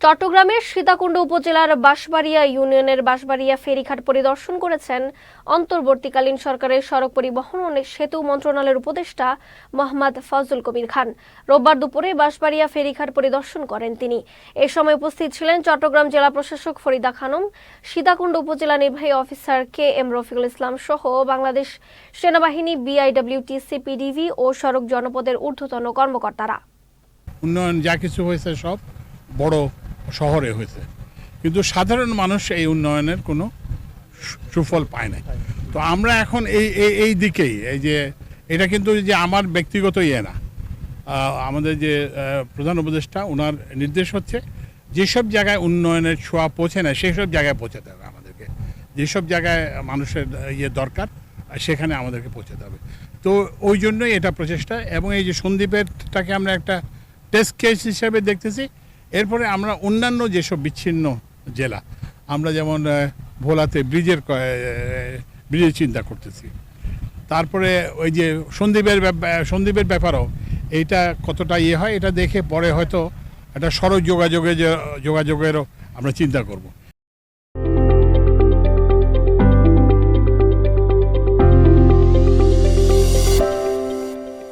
চট্টগ্রামের সীতাকুণ্ড উপজেলার বাঁশবাড়িয়া ইউনিয়নের বাঁশবাড়িয়া ফেরিঘাট পরিদর্শন করেছেন অন্তর্বর্তীকালীন সরকারের সড়ক পরিবহন ও সেতু মন্ত্রণালয়ের উপদেষ্টা মোহাম্মদ ফজলুল কবির খান। রোববার দুপুরে বাঁশবাড়িয়া ফেরিঘাট পরিদর্শন করেন তিনি। এ সময় উপস্থিত ছিলেন চট্টগ্রাম জেলা প্রশাসক ফরিদা খানম, সীতাকুণ্ড উপজেলা নির্বাহী অফিসার KM রফিকুল ইসলাম সহ বাংলাদেশ সেনাবাহিনী, BIWTC, PDV ও সড়ক জনপদের ঊর্ধ্বতন কর্মকর্তারা। উন্নয়ন যা কিছু হয়েছে সব বড় শহরে হয়েছে, কিন্তু সাধারণ মানুষ এই উন্নয়নের কোনো সুফল পায় না। তো আমরা এখন এই দিকেই, এই যে এটা কিন্তু যে আমার ব্যক্তিগত না, আমাদের যে প্রধান উপদেষ্টা ওনার নির্দেশ হচ্ছে যেসব জায়গায় উন্নয়নের ছোঁয়া পৌঁছে না সেই সব জায়গায় পৌঁছাতে হবে আমাদেরকে। যেসব জায়গায় মানুষের দরকার সেখানে আমাদেরকে পৌঁছাতে হবে। তো ওই জন্যই এটা প্রচেষ্টা, এবং এই যে সন্দ্বীপেরটাকে আমরা একটা টেস্ট কেস হিসেবে দেখতেছি। এরপরে আমরা অন্যান্য যেসব বিচ্ছিন্ন জেলা, আমরা যেমন ভোলাতে ব্রিজের চিন্তা করতেছি, তারপরে ওই যে সন্দ্বীপের ব্যাপারও এইটা কতটা হয় এটা দেখে পরে হয়তো একটা সড়ক যোগাযোগেরও আমরা চিন্তা করব।